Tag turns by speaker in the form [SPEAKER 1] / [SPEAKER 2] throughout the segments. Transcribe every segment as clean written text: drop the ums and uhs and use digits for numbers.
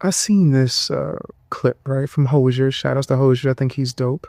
[SPEAKER 1] I seen this clip, right, from Hosier. Shout outs to Hosier. I think he's dope,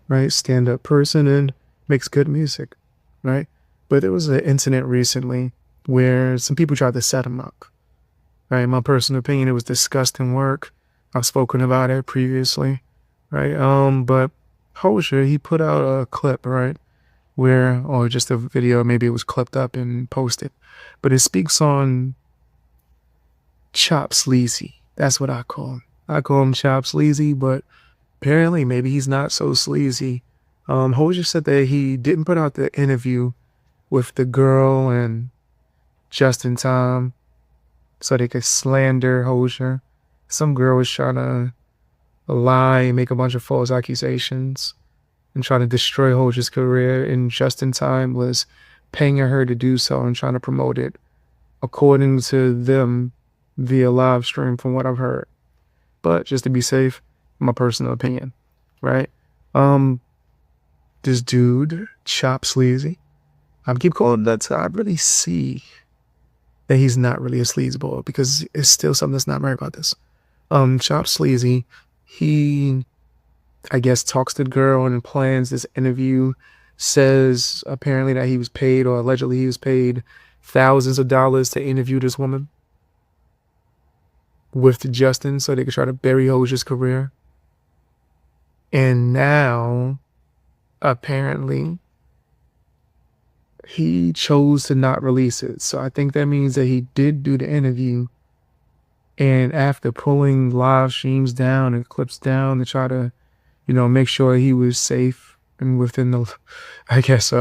[SPEAKER 1] right? Stand up person and makes good music, right? But there was an incident recently where some people tried to set him up, right? In my personal opinion, it was disgusting work. I've spoken about it previously, right? But Hosier, he put out a clip, right? Or just a video, maybe it was clipped up and posted, but it speaks on Chop Sleazy. That's what I call him. I call him Chop Sleazy, but apparently maybe he's not so sleazy. Hosier said that he didn't put out the interview with the girl and just in time so they could slander Hosier. Some girl was trying to lie and make a bunch of false accusations and trying to destroy Hosier's career, and just in time was paying her to do so and trying to promote it, according to them, via live stream from what I've heard. But just to be safe, my personal opinion, right? This dude, Chop Sleazy, I keep calling him that so I really see that he's not really a sleazeball, because it's still something that's not right about this. Chop Sleazy, he, I guess, talks to the girl and plans this interview, says apparently that he was paid, or allegedly he was paid, thousands of dollars to interview this woman with Justin so they could try to bury Hosier's career. And now, apparently, he chose to not release it. So I think that means that he did do the interview, and after pulling live streams down and clips down to try to, make sure he was safe and within the, I guess,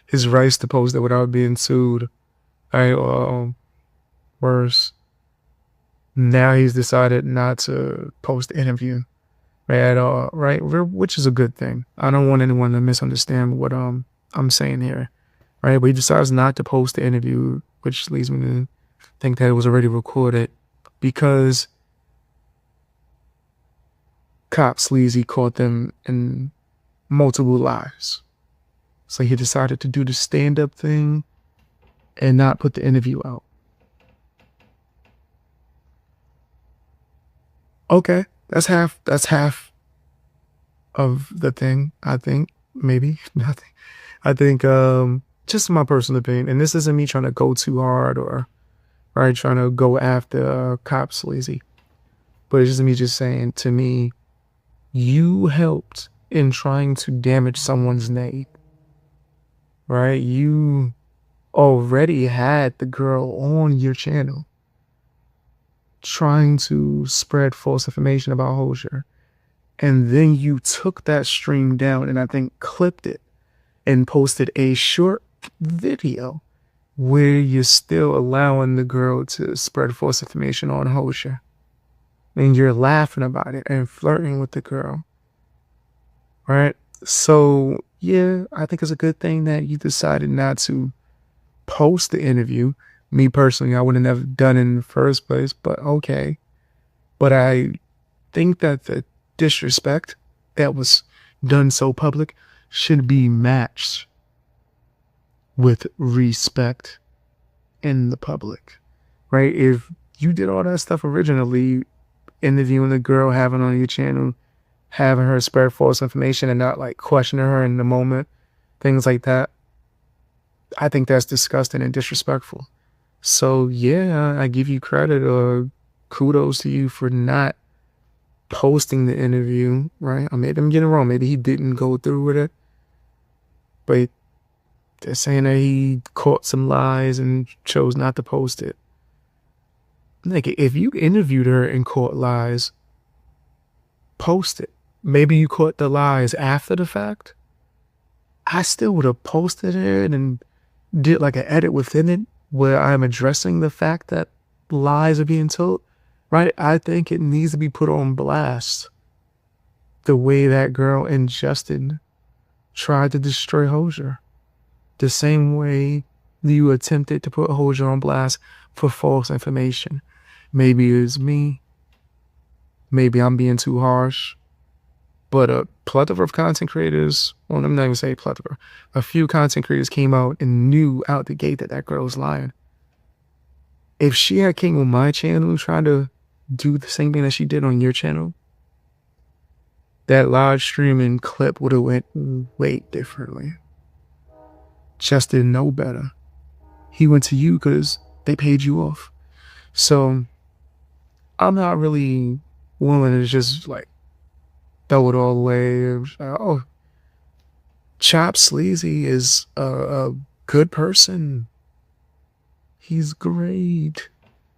[SPEAKER 1] his rights to post it without being sued. Worse. Now he's decided not to post the interview, right, at all, right? Which is a good thing. I don't want anyone to misunderstand what I'm saying here, right? But he decides not to post the interview, which leads me to think that it was already recorded, because Cop Sleazy caught them in multiple lies. So he decided to do the stand-up thing and not put the interview out. Okay, that's half of the thing, I think. Maybe nothing. I think just my personal opinion, and this isn't me trying to go too hard or right trying to go after Cop Sleazy, but it's just me just saying, to me, you helped in trying to damage someone's name, right? You already had the girl on your channel trying to spread false information about Hosier. And then you took that stream down and I think clipped it and posted a short video where you're still allowing the girl to spread false information on Hosier. And you're laughing about it and flirting with the girl. Right? So, yeah, I think it's a good thing that you decided not to post the interview. Me personally, I would have never done it in the first place, but okay. But I think that the disrespect that was done so public should be matched with respect in the public, right? If you did all that stuff originally, interviewing the girl, having on your channel, having her spread false information and not like questioning her in the moment, things like that, I think that's disgusting and disrespectful. So yeah, I give you credit or kudos to you for not posting the interview, right? I made him get it wrong. Maybe he didn't go through with it, but they're saying that he caught some lies and chose not to post it. Like, if you interviewed her and caught lies, post it. Maybe you caught the lies after the fact. I still would have posted it and did like an edit within it where I'm addressing the fact that lies are being told, right? I think it needs to be put on blast the way that girl and Justin tried to destroy Hosier. The same way you attempted to put Hosier on blast for false information. Maybe it's me. Maybe I'm being too harsh. But a plethora of content creators, well, I'm not even saying plethora, a few content creators came out and knew out the gate that that girl was lying. If she had came on my channel trying to do the same thing that she did on your channel, that live streaming clip would have went way differently. Justin know better. He went to you because they paid you off. So I'm not really willing to just like throw it all away. Oh, Chop Sleazy is a good person. He's great.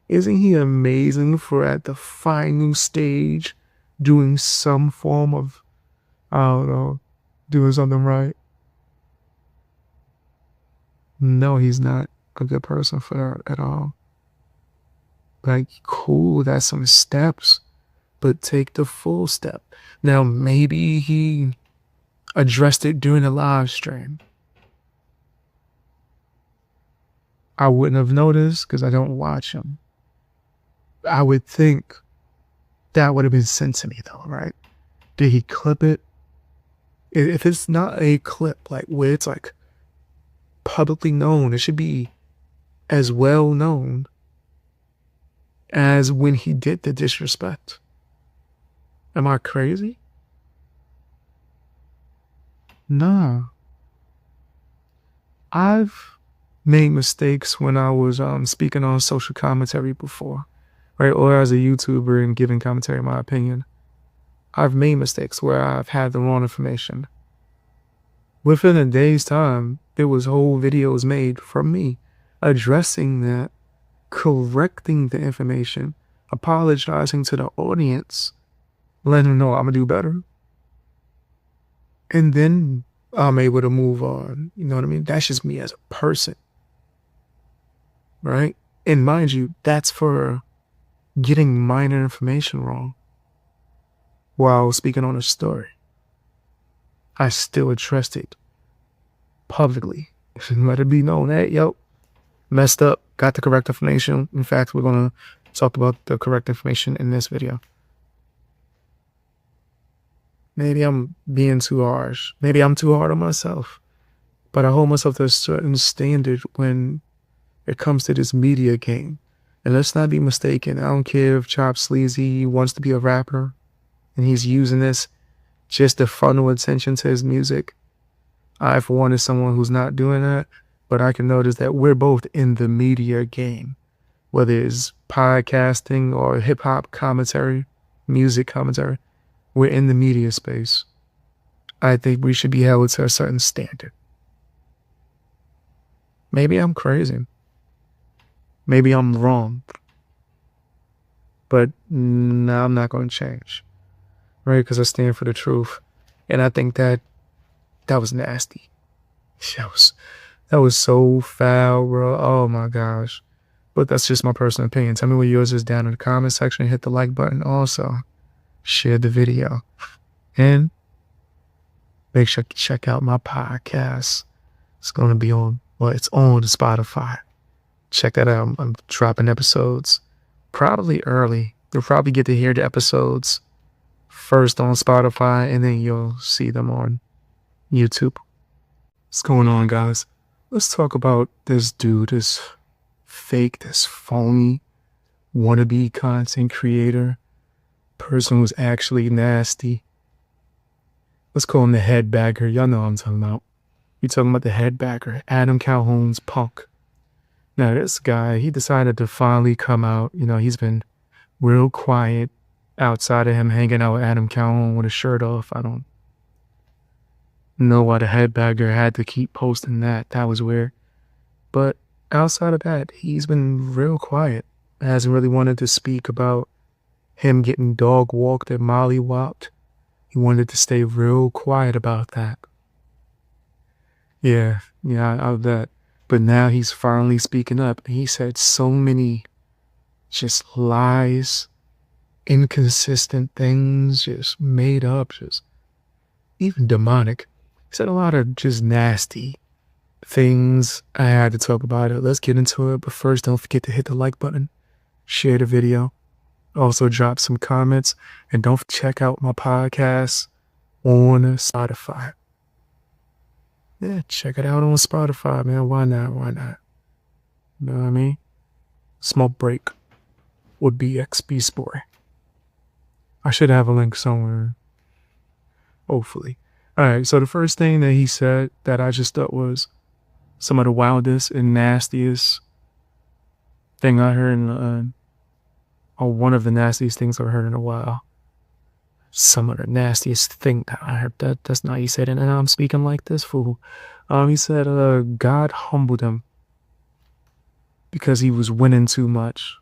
[SPEAKER 1] Isn't he amazing for at the final stage doing some form of, I don't know, doing something right? No, he's not a good person for that at all. Like, cool, that's some steps, but take the full step. Now, maybe he addressed it during the live stream. I wouldn't have noticed because I don't watch him. I would think that would have been sent to me though, right? Did he clip it? If it's not a clip, like where it's like publicly known, it should be as well known as when he did the disrespect. Am I crazy? Nah. I've made mistakes when I was speaking on social commentary before, right? Or as a YouTuber and giving commentary my opinion. I've made mistakes where I've had the wrong information. Within a day's time, there was whole videos made from me addressing that, correcting the information, apologizing to the audience, letting them know I'm gonna do better. And then I'm able to move on. You know what I mean? That's just me as a person, right? And mind you, that's for getting minor information wrong while speaking on a story. I still addressed it publicly. Let it be known that, yo, messed up, got the correct information. In fact, we're going to talk about the correct information in this video. Maybe I'm being too harsh. Maybe I'm too hard on myself. But I hold myself to a certain standard when it comes to this media game. And let's not be mistaken. I don't care if Chop Sleazy wants to be a rapper and he's using this just to funnel attention to his music. I, for one, is someone who's not doing that, but I can notice that we're both in the media game, whether it's podcasting or hip-hop commentary, music commentary. We're in the media space. I think we should be held to a certain standard. Maybe I'm crazy. Maybe I'm wrong. But no, I'm not going to change, right? Because I stand for the truth. And I think that was nasty. That was so foul, bro. Oh my gosh. But that's just my personal opinion. Tell me what yours is down in the comment section. Hit the like button. Also, share the video. And make sure to check out my podcast. It's going to be on, well, it's on Spotify. Check that out. I'm dropping episodes probably early. You'll probably get to hear the episodes first on Spotify, and then you'll see them on YouTube. What's going on, guys? Let's talk about this dude, this fake, this phony wannabe content creator, person who's actually nasty. Let's call him the headbagger. Y'all know what I'm talking about. You're talking about the headbagger, Adam Calhoun's punk. Now, this guy, he decided to finally come out. You know, he's been real quiet outside of him hanging out with Adam Calhoun with his shirt off. I don't know why the headbagger had to keep posting that. That was weird. But outside of that, he's been real quiet. Hasn't really wanted to speak about him getting dog walked and mollywopped. He wanted to stay real quiet about that. Yeah, I that. But now he's finally speaking up. He said so many just lies, inconsistent things, just made up, just even demonic. He said a lot of just nasty things. I had to talk about it. Let's get into it. But first, don't forget to hit the like button, share the video, also drop some comments, and don't check out my podcast on Spotify. Yeah, check it out on Spotify, man. Why not? You know what I mean? Smoke break. would be XP Sport. I should have a link somewhere, hopefully. All right, so the first thing that he said that I just thought was some of the wildest and nastiest thing I heard or one of the nastiest things I've heard in a while. Some of the nastiest thing that I heard. That's not, he said, and I'm speaking like this fool. He said, God humbled him because he was winning too much.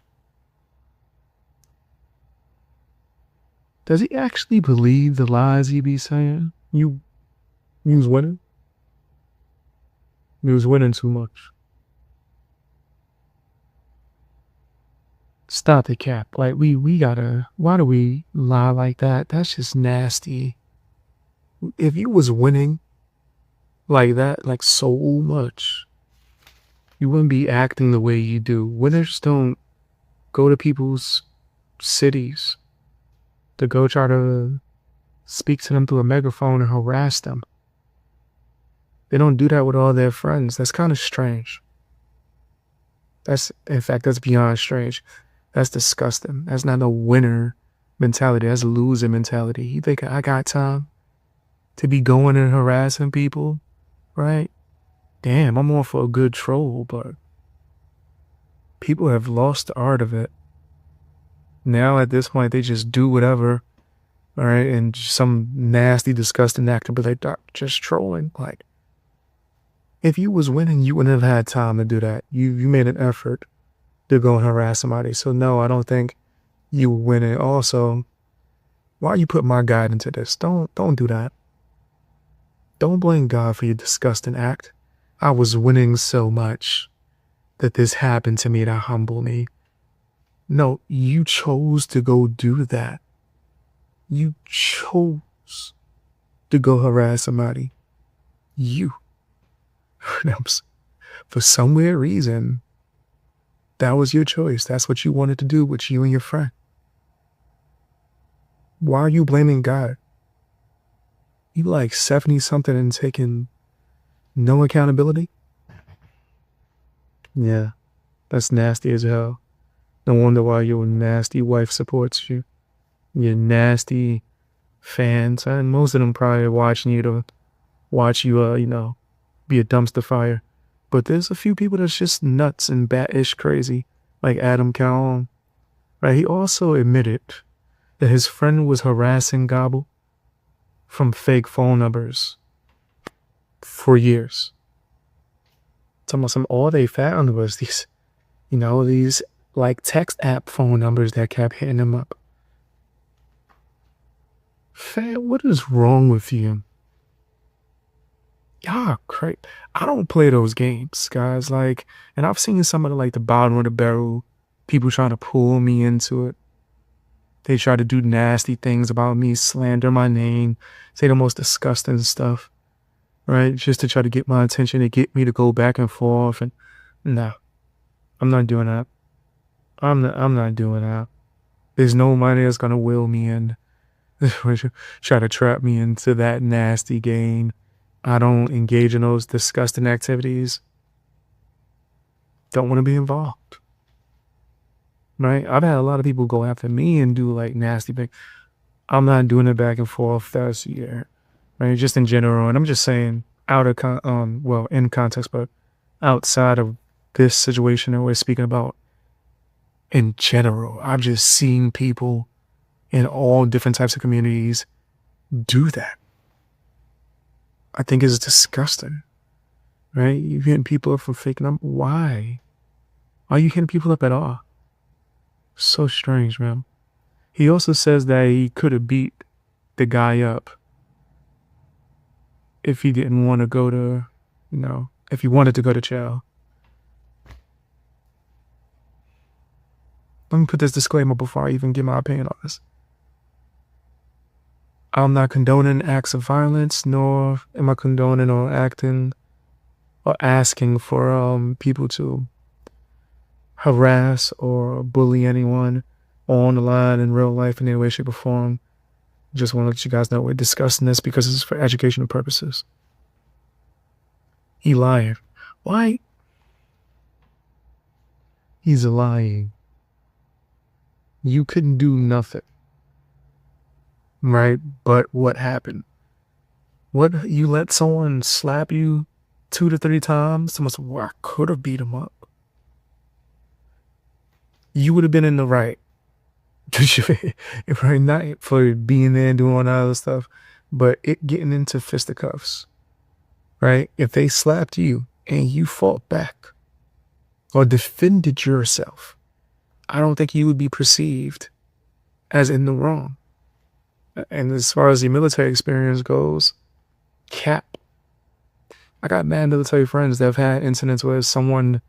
[SPEAKER 1] Does he actually believe the lies he be saying? You was winning? You was winning too much. Stop the cap. Like, we gotta, why do we lie like that? That's just nasty. If you was winning like that, like so much, you wouldn't be acting the way you do. Winners don't go to people's cities to go try to speak to them through a megaphone and harass them. They don't do that with all their friends. That's kind of strange. In fact, that's beyond strange. That's disgusting. That's not a winner mentality. That's a loser mentality. You think I got time to be going and harassing people, right? Damn, I'm all for a good troll, but people have lost the art of it. Now at this point, they just do whatever, all right? And some nasty, disgusting actor, but they're just trolling. Like, if you was winning, you wouldn't have had time to do that. You made an effort to go and harass somebody. So no, I don't think you were winning. Also, why you put my God into this? Don't do that. Don't blame God for your disgusting act. I was winning so much that this happened to me to humble me. No, you chose to go do that. You chose to go harass somebody. You. For some weird reason, that was your choice. That's what you wanted to do with you and your friend. Why are you blaming God? You like 70-something and taking no accountability? Yeah, that's nasty as hell. No wonder why your nasty wife supports you. Your nasty fans, and most of them probably watching you to watch you, be a dumpster fire. But there's a few people that's just nuts and bat-ish crazy, like Adam Calhoun. Right? He also admitted that his friend was harassing Gobble from fake phone numbers for years. All they found was these like text app phone numbers that kept hitting him up. Fam, what is wrong with you? Y'all crazy. I don't play those games, guys. Like, and I've seen some of the bottom of the barrel people trying to pull me into it. They try to do nasty things about me, slander my name, say the most disgusting stuff, right? Just to try to get my attention and get me to go back and forth. And no, I'm not doing that. I'm not doing that. There's no money that's gonna will me in, try to trap me into that nasty game. I don't engage in those disgusting activities. Don't want to be involved. Right? I've had a lot of people go after me and do nasty things. I'm not doing it back and forth. That's right? Just in general. And I'm just saying in context, but outside of this situation that we're speaking about in general, I've just seen people in all different types of communities do that. I think it's disgusting, right? You're hitting people up for fake numbers. Why? Are you hitting people up at all? So strange, man. He also says that he could have beat the guy up if he didn't want to go to, if he wanted to go to jail. Let me put this disclaimer before I even give my opinion on this. I'm not condoning acts of violence, nor am I condoning or acting or asking for people to harass or bully anyone on the line in real life in any way, shape, or form. Just want to let you guys know we're discussing this because it's for educational purposes. He lying. Why? He's lying. You couldn't do nothing, right? But what happened? What, you let someone slap you 2 to 3 times? Someone said, well, I could have beat him up. You would have been in the right. Right, not for being there and doing all that other stuff, but it getting into fisticuffs, right? If they slapped you and you fought back or defended yourself, I don't think you would be perceived as in the wrong. And as far as the military experience goes, cap. I got mad military friends that have had incidents where someone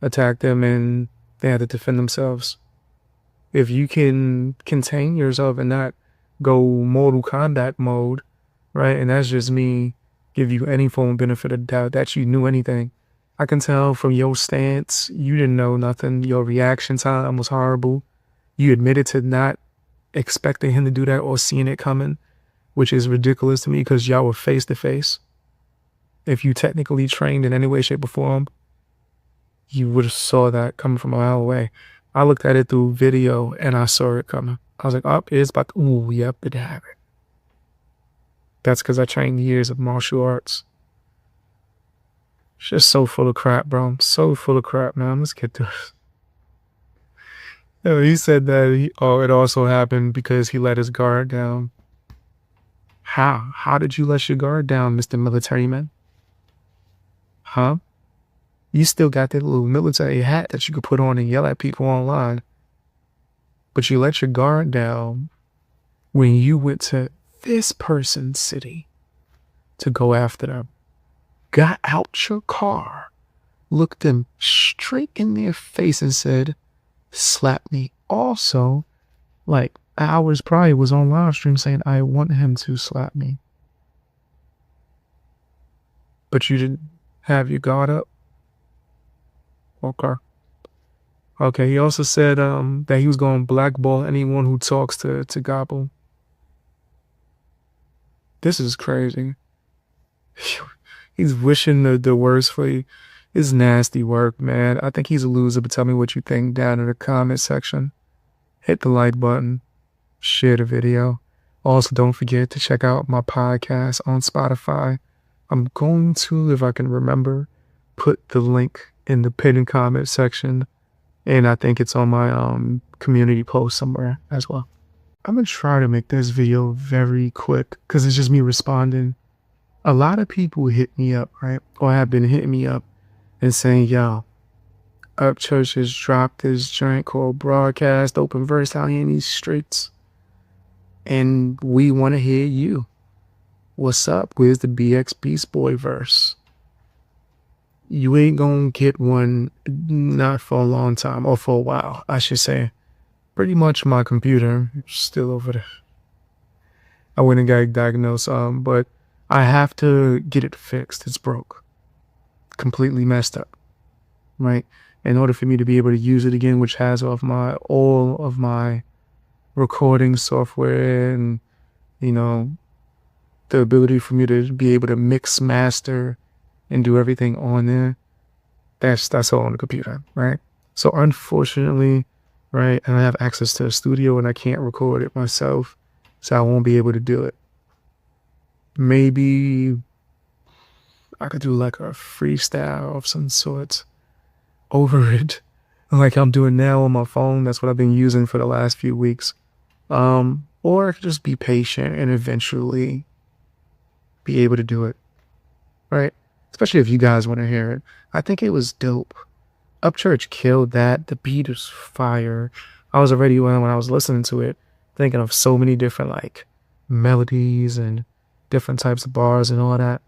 [SPEAKER 1] attacked them and they had to defend themselves. If you can contain yourself and not go Mortal Kombat mode, right? And that's just me, give you any form of benefit of the doubt that you knew anything. I can tell from your stance, you didn't know nothing. Your reaction time was horrible. You admitted to not expecting him to do that or seeing it coming, which is ridiculous to me because y'all were face to face. If you technically trained in any way, shape, or form, you would have saw that coming from a mile away. I looked at it through video and I saw it coming. I was like, oh, it's about to, ooh, yep, it happened. That's because I trained years of martial arts. It's just so full of crap, bro. So full of crap, man. Let's get to it. He said that it also happened because he let his guard down. How? How did you let your guard down, Mr. Military Man? Huh? You still got that little military hat that you could put on and yell at people online. But you let your guard down when you went to this person's city to go after them. Got out your car, looked them straight in their face and said, slap me. Also, like hours prior was on live stream saying, I want him to slap me. But you didn't have your guard up? Okay. Okay, he also said that he was going to blackball anyone who talks to Gobble. This is crazy. He's wishing the worst for you. It's nasty work, man. I think he's a loser, but tell me what you think down in the comment section. Hit the like button. Share the video. Also, don't forget to check out my podcast on Spotify. I'm going to, if I can remember, put the link in the pinned comment section. And I think it's on my community post somewhere as well. I'm going to try to make this video very quick because it's just me responding. A lot of people hit me up, right? Or have been hitting me up and saying, yo, Upchurch has dropped this joint called Broadcast Open Verse out here in these streets. And we want to hear you. What's up? Where's the BX Beast Boy verse? You ain't gonna get one, not for a long time, or for a while, I should say. Pretty much my computer is still over there. I went and got it diagnosed, but I have to get it fixed. It's broke. Completely messed up, right? In order for me to be able to use it again, which has all of my recording software and, you know, the ability for me to be able to mix, master, and do everything on there, that's all on the computer, right? So unfortunately, right, I don't have access to a studio and I can't record it myself, so I won't be able to do it. Maybe I could do like a freestyle of some sort over it, like I'm doing now on my phone. That's what I've been using for the last few weeks. Or I could just be patient and eventually be able to do it, right? Especially if you guys want to hear it. I think it was dope. Upchurch killed that. The beat is fire. I was already, when I was listening to it, thinking of so many different like melodies and different types of bars and all that.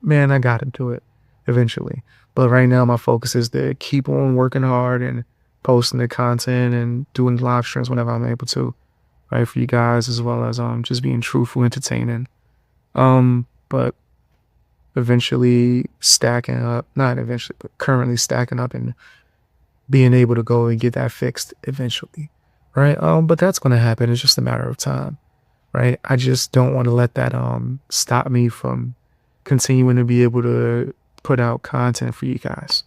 [SPEAKER 1] Man, I got into it eventually. But right now my focus is to keep on working hard and posting the content and doing live streams whenever I'm able to, right, for you guys, as well as just being truthful, entertaining. But eventually currently stacking up and being able to go and get that fixed eventually, right? But that's going to happen. It's just a matter of time, right? I just don't want to let that stop me from continuing to be able to put out content for you guys,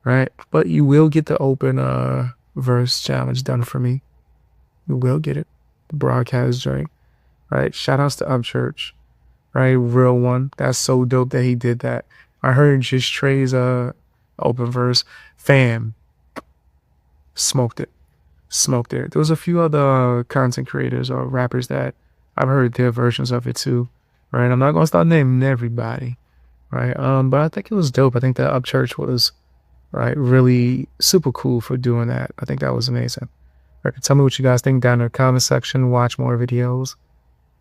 [SPEAKER 1] right? But you will get the open verse challenge done for me. You will get it. The broadcast joint, right? Shout outs to Upchurch, right? Real one. That's so dope that he did that. I heard just Trey's open verse. Fam, smoked it. Smoked it. There was a few other content creators or rappers that I've heard their versions of it too. Right. I'm not gonna start naming everybody. Right. But I think it was dope. I think that Upchurch was right really super cool for doing that. I think that was amazing. Right. Tell me what you guys think down in the comment section. Watch more videos.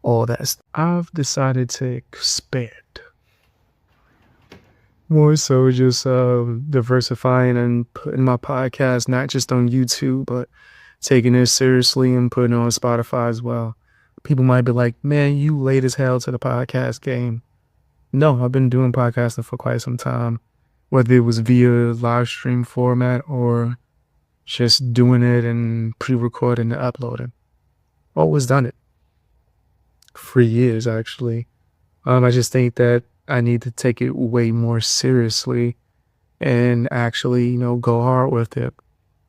[SPEAKER 1] All that. I've decided to expand more so just diversifying and putting my podcast not just on YouTube, but taking it seriously and putting it on Spotify as well. People might be like, man, you late as hell to the podcast game. No, I've been doing podcasting for quite some time, whether it was via live stream format or just doing it and pre-recording and uploading. Always done it for years, actually. I just think that I need to take it way more seriously and actually, go hard with it,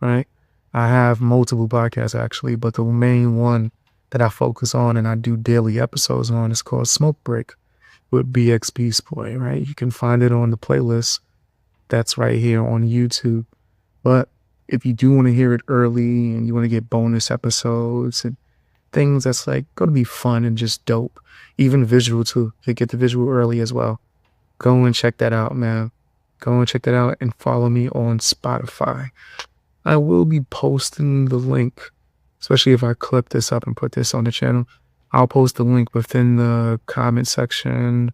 [SPEAKER 1] right? I have multiple podcasts actually, but the main one that I focus on and I do daily episodes on is called Smoke Break with BXB Spoy, right? You can find it on the playlist that's right here on YouTube. But if you do want to hear it early and you want to get bonus episodes and things that's like going to be fun and just dope, even visual too, to get the visual early as well, go and check that out, man. Go and check that out and follow me on Spotify. I will be posting the link, especially if I clip this up and put this on the channel. I'll post the link within the comment section,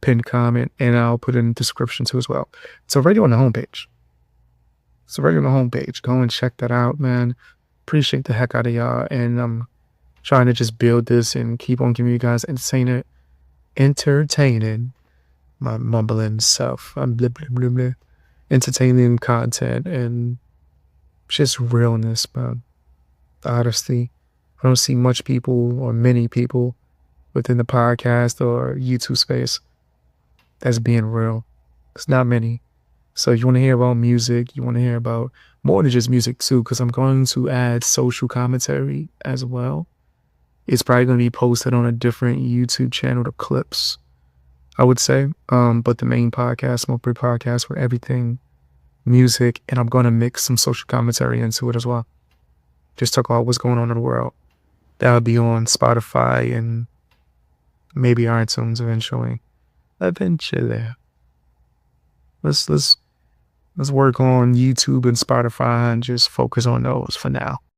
[SPEAKER 1] pinned comment, and I'll put it in the description too as well. It's already on the homepage. Go and check that out, man. Appreciate the heck out of y'all. And I'm trying to just build this and keep on giving you guys entertaining, my mumbling self. I'm blah, blah, blah, blah. Entertaining content and just realness, man. Honesty. I don't see much people or many people within the podcast or YouTube space that's being real. It's not many. So if you want to hear about music, you want to hear about more than just music too, because I'm going to add social commentary as well. It's probably going to be posted on a different YouTube channel, the clips, I would say. But the main podcast, Smoke Break Podcast, for everything music, and I'm going to mix some social commentary into it as well. Just talk about what's going on in the world. That'll be on Spotify and maybe iTunes eventually. Let's work on YouTube and Spotify and just focus on those for now.